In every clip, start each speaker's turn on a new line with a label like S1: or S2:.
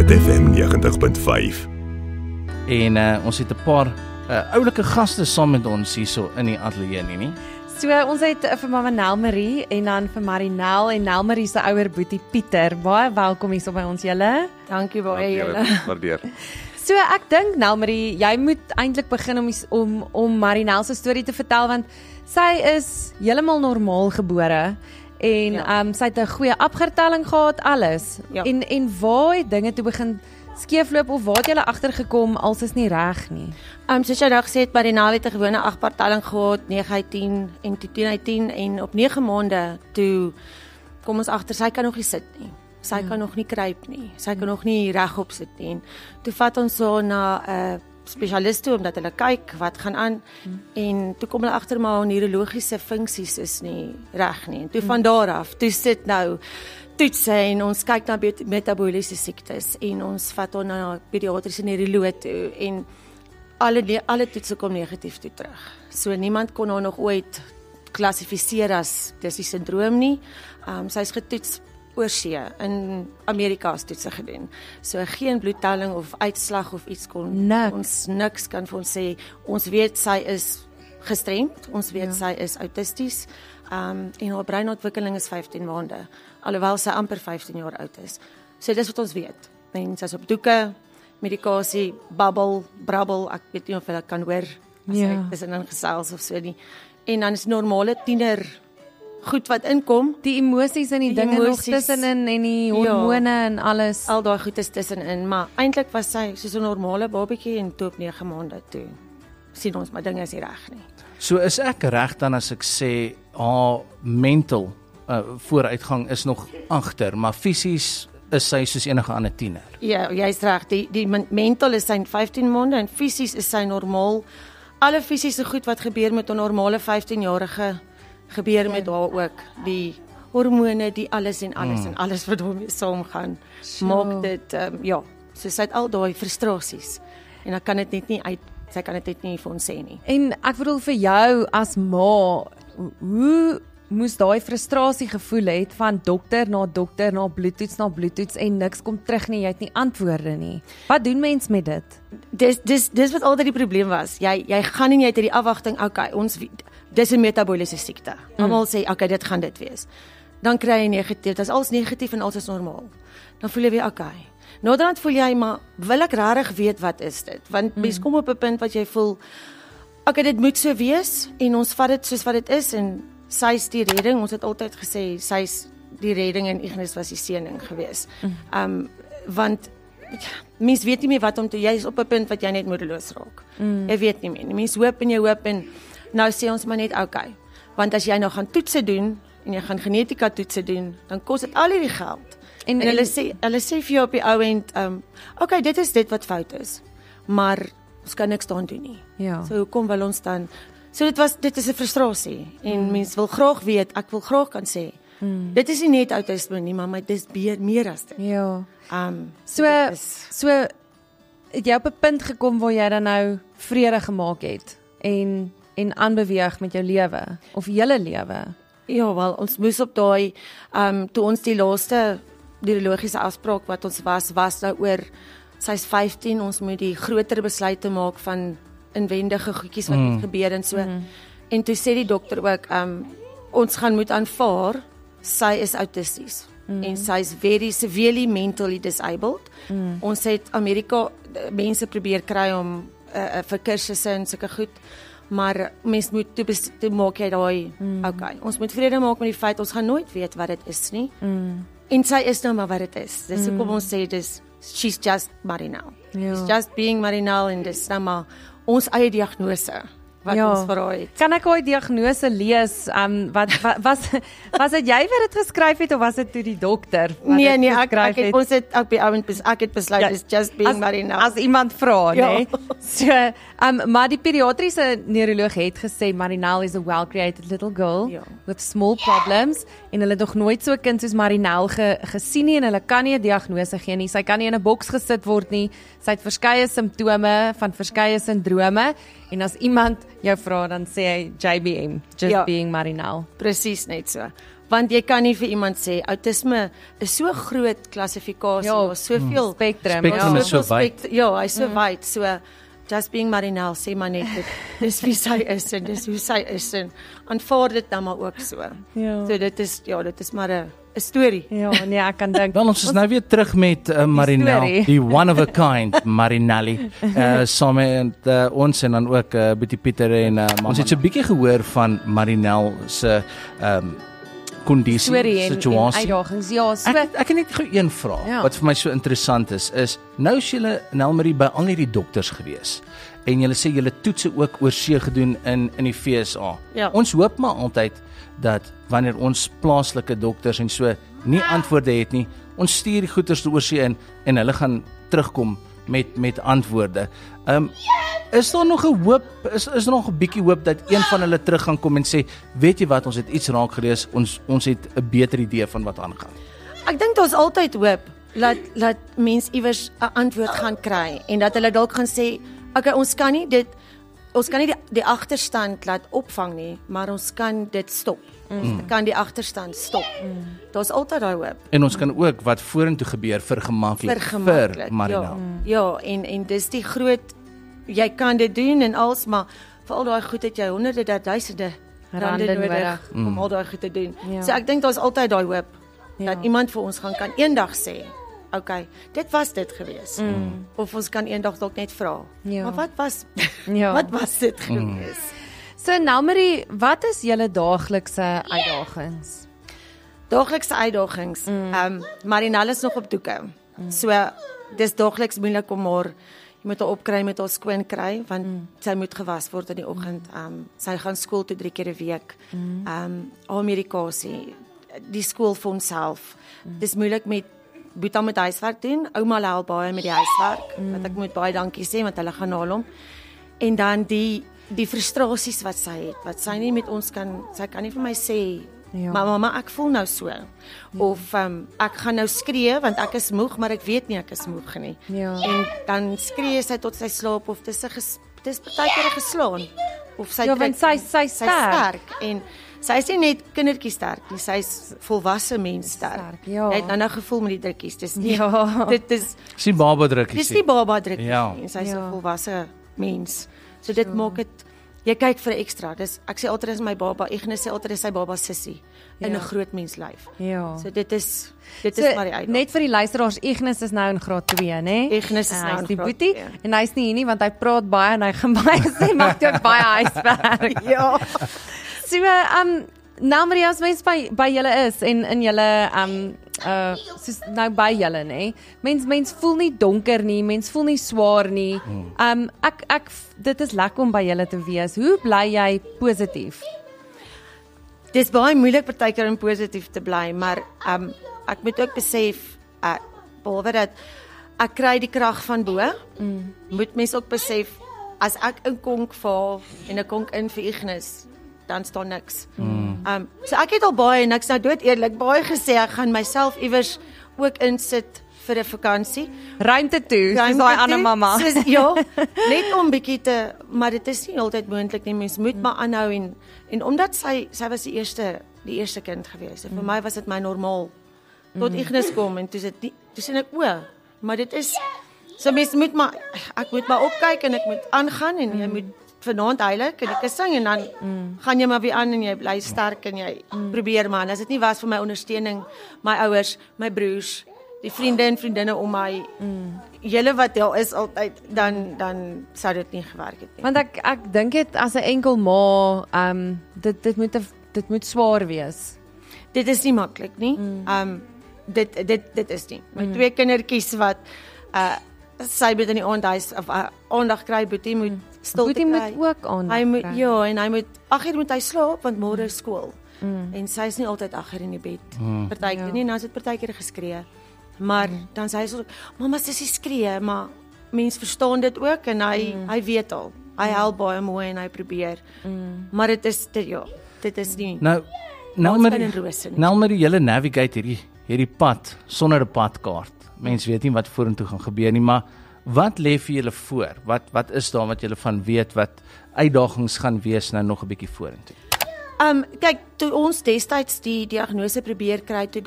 S1: Groot FM 90.5.
S2: En ons het 'n paar oulike gaste saam met ons hierso in die ateljee nie.
S3: So ons het vir Mama Nelmarie en dan vir Marinel en Nelmarie se ouer boetie Pieter. Baie welkom hierso by ons julle.
S4: Dankie baie julle.
S5: Waardeer.
S3: So ek dink Nelmarie, jy moet eintlik begin om Marinel se storie te vertel want sy is heeltemal normaal gebore en sy het 'n goeie afgertelling gehad alles.
S4: Ja.
S3: En waar het dinge toe begin skeefloop of waar het julle agtergekom als is nie reg nie?
S4: Soos jy nou gesê het, Marinel het 'n gewone 8-partelling gehad, 9/10 en toe 10/10 en op 9 maande toe kom ons agter sy kan nog nie sit nie. Sy kan nog nie kruip nie. Sy kan nog nie regop sit nie. En toe vat ons haar na 'n spesialis toe omdat hulle kyk wat gaan aan en toe kom hulle agter maar neurologiese funksies is nie reg nie. En toe van daar af, toe sit nou toetse en ons kyk na metabooliese siektes en ons vat haar na pediatriese neuroloog toe en alle toetse kom negatief toe terug. So niemand kon haar nog ooit klassifiseer as dis die sindroom nie. Sy is getoets oorsee in Amerika is toetse gedoen. So geen bloedtelling of uitslag of iets kon ons niks kan vir ons sê. Ons weet sy is gestremd, ons weet sy is autisties. En haar breinontwikkeling is 15 maande, alhoewel sy amper 15 jaar oud is. So dis wat ons weet. En sy is op doeke, medikasie, brabbel, ek weet nie of jy kan hoor, as sy is in gesels of so nie. En dan is normale tiener goed wat inkom.
S3: Die emosies en die dinge nog tussenin en die hormone en alles.
S4: Al daai goed is tussenin, maar eintlik was sy soos 'n normale babatjie en toe op 9 maande toe sien ons maar dinge is nie reg nie.
S2: So is ek reg dan as ek sê haar mental vooruitgang is nog agter, maar fisies is sy soos enige ander tiener.
S4: Ja, jy's reg. Die mental is sy 15 maande en fisies is sy normaal. Alle fisiese goed wat gebeur met 'n normale 15-jarige gebeur met haar ook. Die hormone, die alles en alles wat daarmee saamgaan. Maak dit so sy het al daai frustrasies. En dan kan dit net nie uit sy kan dit net nie vir ons sê nie.
S3: En ek bedoel vir jou as ma, hoe moes daai frustrasie gevoel het van dokter, na bloedtoets en niks kom terug nie, jy het nie antwoorde nie. Wat doen mens met dit?
S4: Dis wat altyd die probleem was. Jy gaan nie uit die afwagting, okay, dis 'n metabooliese siekte. Almal sê, okay, dit gaan dit wees. Dan kry jy negatief, dit is alles negatief en alles is normaal. Dan voel jy weer, okay. Naderhand voel jy, maar wil ek regtig weet wat is dit? Want mens kom op 'n punt wat jy voel, okay, dit moet so wees en ons vat dit soos wat dit is en sy's die redding. Ons het altyd gesê sy's die redding en Ignis was die seëning gewees. Want mens weet nie meer wat om te, jy is op 'n punt wat jy net moedeloos raak. Jy weet nie meer. Mens hoop en nou sê ons maar net okay. Want as jy nou gaan toetse doen en jy gaan genetika toetse doen, dan kos dit al hierdie geld. En hulle sê vir jou op die ou end, okay, dit is dit wat fout is. Maar ons kan niks daaraan doen nie.
S3: Ja.
S4: So hoekom wil ons dan? So dit is 'n frustrasie en mense wil graag weet, ek wil graag kan sê. Dit is nie net autisme nie, maar dit is meer as dit.
S3: Ja. So het jy op 'n punt gekom waar jy dan nou vrede gemaak het en aanbeweeg met jou lewe of hele lewe?
S4: Ja, wel, ons moes op daai toe ons die laaste neurologiese afspraak wat ons was nou oor sy's 15, ons moet die groter besluite maak van inwendige goedjies wat moet gebeur en so. En toe sê die dokter ook ons gaan moet aanvaar sy is autisties en sy is very severely mentally disabled. Ons het Amerika mense probeer kry om vir kursusse en sulke goed, maar mens moet toe maak jy daai okay, ons moet vrede maak met die feit ons gaan nooit weet wat dit is nie. En sy is nou maar wat dit is. Dis hoekom ons sê she's just Marinel. She's just being Marinel en dis nou maar ons eie diagnose wat ons vir haar het.
S3: Kan ek haar diagnose lees? Was dit jy wat dit geskryf het of was dit toe die dokter?
S4: Nee, ek het besluit is just being Marinel.
S3: As iemand vra, nee. So, maar die pediatriese neuroloog het gesê Marinel is a well-created little girl with small problems en hulle het nog nooit so 'n kind soos Marinel gesien nie en hulle kan nie 'n diagnose gee nie. Sy kan nie in 'n boks gesit word nie. Sy het verskeie simptome van verskeie sindrome En as iemand jou vra, dan sê hy JBM, just being Marinel.
S4: Presies net so. Want jy kan nie vir iemand sê outisme is so groot klassifikasie, daar's soveel
S3: spektrum.
S2: Spektrum is so wyd.
S4: Hy's so wyd, so just being Marinel sê maar net dis wie sy is en dis hoe sy is en aanvaar dit dan maar ook so. So dit is maar 'n storie.
S3: Ja, nee, ek kan dink.
S2: Wel, ons is nou weer terug met Marinel, die one of a kind Marinelli, saam met ons en dan ook Boetie Pieter en ons het so 'n bietjie gehoor van Marinel se kondisie, situasie.
S3: Uitdagings. Ja, so
S2: Ek het net gou een vraag wat vir my so interessant is nou is julle Nelmarie by al hierdie dokters gewees en julle sê julle toetse ook oor see gedoen in die FSA.
S4: Ja.
S2: Ons hoop maar altyd dat wanneer ons plaaslike dokters en so nie antwoorde het nie, ons stuur die goeters oor see in en hulle gaan terugkom met antwoorde. Is daar nog 'n hoop, is daar nog 'n bietjie hoop dat een van hulle terug gaan kom en sê, weet jy wat, ons het iets raak gelees, ons het 'n beter idee van wat aangaan.
S4: Ek dink daar's altyd hoop dat mense iewers 'n antwoord gaan kry en dat hulle dalk gaan sê, okay, ons kan nie die agterstand laat opvang nie, maar ons kan dit stop. Ons kan die agterstand stop. Daar's altyd daai hoop.
S2: En ons kan ook wat vorentoe gebeur vergemaklik vir Marinel.
S4: Ja, en dis die groot, jy kan dit doen en alles, maar vir al daai goed het jy honderde tot duisende rande nodig om al daai goed te doen. So ek dink daar's altyd daai hoop dat iemand vir ons kan eendag sê, okay, dit was dit gewees. Of ons kan eendag dalk net vra. Maar wat was dit gewees?
S3: So Nelmarie, wat is julle daaglikse uitdagings?
S4: Daaglikse uitdagings. Marinel is nog op doeke. So dis daagliks moeilik om haar, jy moet haar opkry, met haar skoon kry, want sy moet gewas word in die oggend. Sy gaan skool toe 3 keer 'n week. Haar medikasie, die skool vir onsself. Dis moeilik met Boeta met huiswerk doen. Ouma help baie met die huiswerk. Wat ek moet baie dankie sê want hulle gaan haal hom. En dan die frustrasies wat sy het, wat sy nie met ons kan, sy kan nie vir my sê, maar mamma, ek voel nou so. Of ek gaan nou skree want ek is moeg, maar ek weet nie ek is moeg nie. En dan skree sy tot sy slaap of dis baie keer geslaan. Of sy
S3: want sy sterk.
S4: En sy is nie net kindertjie sterk nie, sy is volwasse mens sterk. Jy het nou gevoel met die drukkies, dis nie. Dit is
S2: die baba drukkies.
S4: Dis die baba drukkies. En sy is 'n volwasse mens. So dit maak dit, jy kyk vir 'n ekstra. Dis ek sê altyd is my baba, Ignis sê altyd is sy baba sissie in 'n groot mens lyf. So dit is maar die uitdaging.
S3: Net vir die luisteraars, Ignis is nou in graad 2, né?
S4: Ignis is nou in
S3: die
S4: graad
S3: boetie
S4: 2.
S3: En hy's nie hier nie want hy praat baie en hy gaan baie sê, maak ook baie huiswerk. So Nelmarie, as mens by julle is en in julle soos nou by julle, nê. Mens voel nie donker nie, mens voel nie swaar nie. Dit is lekker om by julle te wees. Hoe bly jy positief?
S4: Dis baie moeilik partykeer om positief te bly, maar ek moet ook besef behalwe dat ek kry die krag van bo, moet mens ook besef as ek in konk val en ek konk in vir Ignis, dan staan niks. So ek het al baie, en ek's nou dood eerlik, baie gesê, ek gaan myself iewers ook insit vir 'n vakansie.
S3: Ruimte toe, soos daai ander mamma.
S4: Net om bietjie te, maar dit is nie altyd moontlik nie, mens moet maar aanhou en omdat sy was die eerste kind gewees. En vir my was dit my normaal. Tot Ignis kom en toe sien ek, maar dit is, so mens moet maar, ek moet maar opkyk en ek moet aangaan en jy moet vanaand heilig en ek sing en dan gaan jy maar weer aan en jy bly sterk en jy probeer maar. En as dit nie was vir my ondersteuning, my ouers, my broers, die vriende en vriendinne om my, julle wat daar is altyd, dan sou dit nie gewerk het nie.
S3: Want ek dink dit as 'n enkel ma, dit moet swaar wees.
S4: Dit is nie maklik nie. Dit is nie. Met 2 kindertjies wat sy moet in die aandhuis of aandag kry, Boetie moet stilte kry.
S3: Boetie moet ook aandag kry.
S4: Ja, en hy moet 8 uur moet hy slaap want môre is skool. En sy is nie altyd 8 uur in die bed. Partykeer nie, nou is dit partykeer geskree. Maar dan sê hy so, mamma sussie skree, maar mens verstaan dit ook en hy weet al. Hy help baie mooi en hy probeer. Maar dit is nie.
S2: Nou Nelmarie, julle navigate hierdie pad sonder 'n padkaart. Mens weet nie wat vorentoe gaan gebeur nie, maar Wat lê vir julle voor? Wat is daar wat julle van weet, wat uitdagings gaan wees nou nog 'n bietjie vorentoe?
S4: Kyk, toe ons destyds die diagnose probeer kry, toe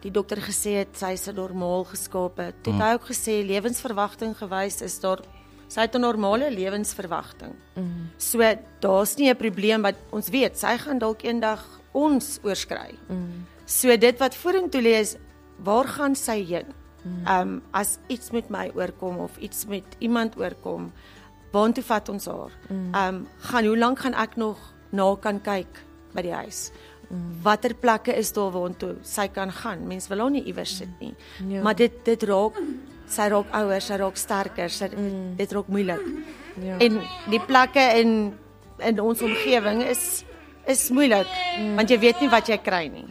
S4: die dokter gesê het, sy is normaal geskape, toe het hy ook gesê, lewensverwagting gewys is daar, sy het 'n normale lewensverwagting. So, daar's nie 'n probleem wat ons weet, sy gaan dalk eendag ons oorskry. So, dit wat vorentoe lê is, waar gaan sy heen? As iets met my oorkom, of iets met iemand oorkom, waartoe vat ons haar? Hoe lank gaan ek nog na kan kyk by die huis? Watter plekke is daar waartoe sy kan gaan? Mense wil haar nie iewers sit nie. Maar dit raak, sy raak ouer, sy raak sterker, dit raak moeilik. En die plekke in ons omgewing is moeilik, want jy weet nie wat jy kry nie.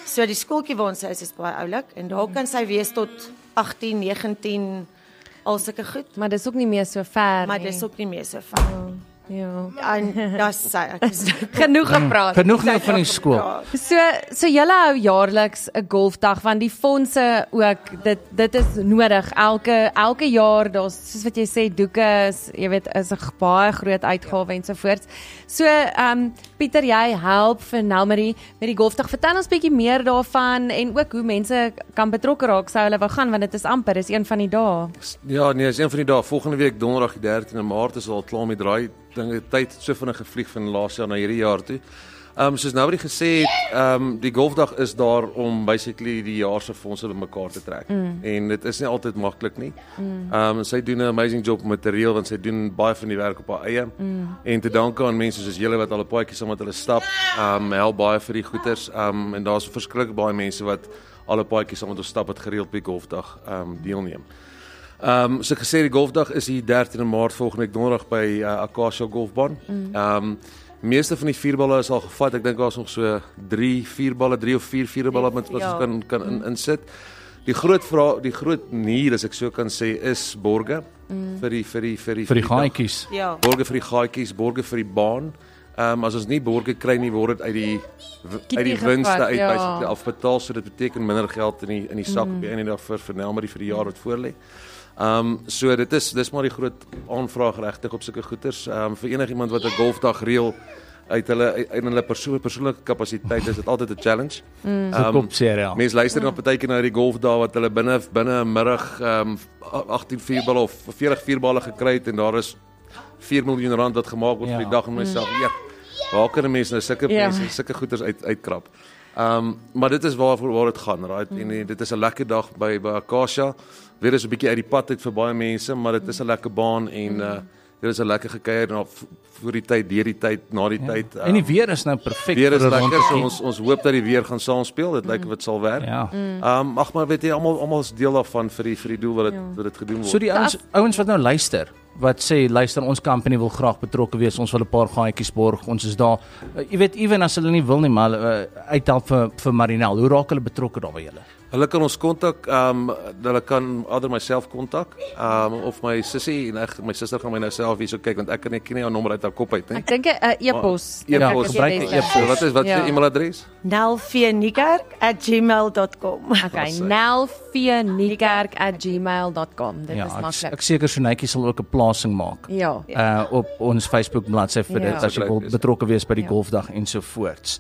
S4: So die skooltjie waar ons is baie oulik, en daar kan sy wees tot 18, 19, al sulke goed.
S3: Maar dis ook nie meer so ver
S4: Maar dis ook nie meer so ver. En dis sy,
S3: genoeg gepraat.
S2: Genoeg nou van die skool.
S3: So julle hou jaarliks 'n golfdag, want die fondse ook, dit is nodig. Elke jaar, daar's soos wat jy sê, doeke is, jy weet, is 'n baie groot uitgawe en so voort. So Pieter, jy help vir Nelmarie met die golfdag. Vertel ons bietjie meer daarvan en ook hoe mense kan betrokke raak sou hulle wou gaan, want dit is amper, is een van die dae.
S5: Ja, nee, is een van die dae. Volgende week donderdag die 13de Maart is al klaar met draai. Die tyd so vinnig gevlieg van laas jaar na hierdie jaar toe. Soos Nelmarie gesê het, die golfdag is daar om basically die jaar se fondse bymekaar te trek. En dit is nie altyd maklik nie. Sy doen 'n amazing job met materiaal, want sy doen baie van die werk op haar eie. En te danke aan mense soos julle wat al 'n paadjie saam met hulle stap, help baie vir die goeders. En daar's verskriklik baie mense wat al 'n paadjie saam met ons stap wat gereeld by golfdag deelneem. So ek gesê die golfdag is die 13de Maart volgende week donderdag by Acacia Golfbaan. Meeste van die vierballe is al gevat. Ek dink daar is nog so 3 of 4 vierballe wat ons kan insit. Die groot nier, as ek so kan sê, is borge vir die
S2: gaatjies.
S5: Borge vir die gaatjies, borge vir die baan. As ons nie borge kry nie, word dit uit die winste uit afbetaal, so dit beteken minder geld in die sak op die einde dag vir Nelmarie vir die jaar wat voorlê. So dis maar die groot aanvraag regtig op sulke goeders. Vir enigiemand wat 'n golfdag reël uit hulle persoonlike kapasiteit, is dit altyd 'n challenge. Mense luister na partykeer na die golfdae wat hulle binne 'n middag 18 vierballe of 40 vierballe gekry het, en daar is R4 miljoen wat gemaak word vir die dag, en myself, waar kan mense nou sulke goeders uitkrap? Maar dit is waar dit gaan, right? En dit is 'n lekker dag by Acacia. Weer is 'n bietjie uit die pad uit vir baie mense, maar dit is 'n lekker baan, en dit is 'n lekker gekuier voor die tyd, deur die tyd, na die tyd.
S2: En die weer is nou perfek.
S5: Weer is lekker, so ons hoop dat die weer gaan saamspeel. Dit lyk of dit sal werk. Maar weet jy, almal is deel daarvan vir die doel wat dit gedoen word.
S2: So die ouens wat nou luister, wat sê, luister, ons company wil graag betrokke wees, ons wil 'n paar gaatjies borg, ons is daar. Jy weet, ewen as hulle nie wil nie, maar uithelp vir Marinel. Hoe raak hulle betrokke daar by julle?
S5: Hulle kan ons kontak, hulle kan either myself kontak, of my sussie, en my suster gaan my nou self hierso kyk, want ek kan nie haar nommer uit haar kop uit nie.
S3: Ek dink 'n e-pos.
S5: Gebruik 'n e-pos. Wat is die e-mailadres?
S4: nelvniekerk@gmail.com.
S3: Okay, nelvniekerk@gmail.com. Dit is maklik.
S2: Ek seker Sonetjie sal ook 'n plasing maak. Op ons Facebook bladsy vir dit, as jy wil betrokke wees by die golfdag en so voorts.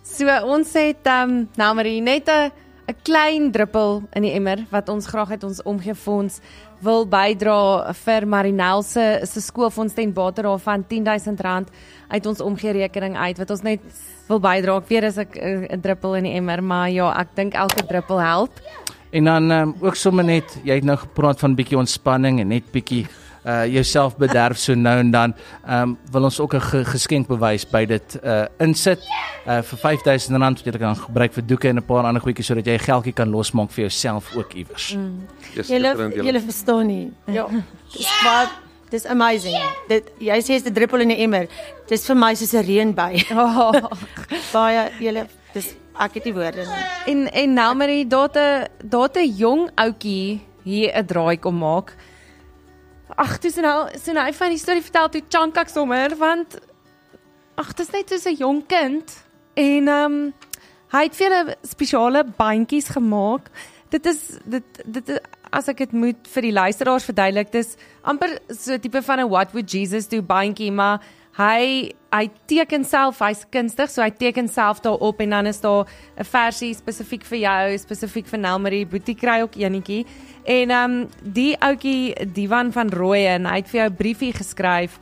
S2: So ons het Nelmarie net 'n klein druppel in die emmer wat ons graag uit ons omgeefonds wil bydra vir Marinel se skoolfonds ten bate daarvan R10,000 uit ons omgerekening uit wat ons net wil bydra. Ek weet as ek 'n druppel in die emmer, maar ek dink elke druppel help. En dan ook sommer net, jy het nou gepraat van bietjie ontspanning en net bietjie jouself bederf so nou en dan, wil ons ook 'n geskenkbewys by dit insit vir R5,000 wat jy kan gebruik vir doeke en 'n paar ander goedjies sodat jy geldjie kan losmaak vir jouself ook iewers.
S4: Julle verstaan nie. Dis amazing. Jy sê is 'n druppel in 'n emmer. Dis vir my soos 'n reënby. Baie ek het die woorde nie. En Nelmarie, daar 'n jong ouetjie hier 'n draai kom maak. Ag, dis nou van die storie vertel toe Chankak sommer, want dit is net soos 'n jong kind en hy het vir hulle spesiale bandjies gemaak
S3: dit is as ek dit moet vir die luisteraars verduidelik, dis amper so 'n tipe van 'n what would Jesus do bandjie, maar hy teken self, hy's kunstig, so hy teken self daarop en dan is daar 'n versie spesifiek vir jou, spesifiek vir Nelmarie, Boetie kry ook enetjie. En die ouetjie Divan van Rooyen, hy het vir jou 'n briefie geskryf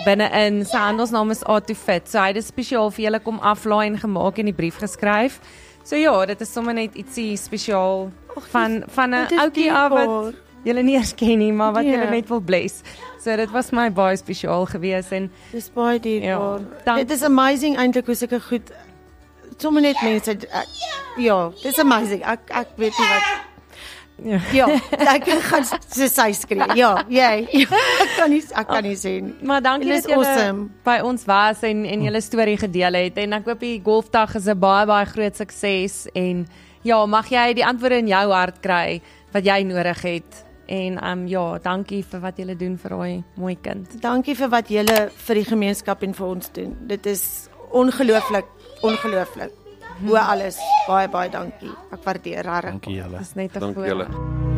S3: binne-in, sy handelsnaam is A2Fit, so hy het dit spesiaal vir julle kom aflaai en gemaak en die brief geskryf. So ja, dit is sommer net ietsie spesiaal van 'n ouetjie af wat julle nie eers ken nie, maar wat julle net wil bless. So dit was my baie spesiaal geweest en
S4: dis baie dierbaar. Dit is amazing eintlik hoe sulke goed sommer net mense dis amazing. Ek weet nie wat ek gaan sy skree. Ek kan nie sê nie.
S3: Maar dankie dat julle by ons was en julle storie gedeel het en ek hoop die golfdag is 'n baie groot sukses en mag jy die antwoorde in jou hart kry wat jy nodig het. En dankie vir wat julle doen vir daai mooi kind.
S4: Dankie vir wat julle vir die gemeenskap en vir ons doen. Dit is ongelooflik. Hoe alles. Baie dankie. Ek waardeer regtig.
S5: Dankie julle.
S3: Dis net 'n
S5: voorreg.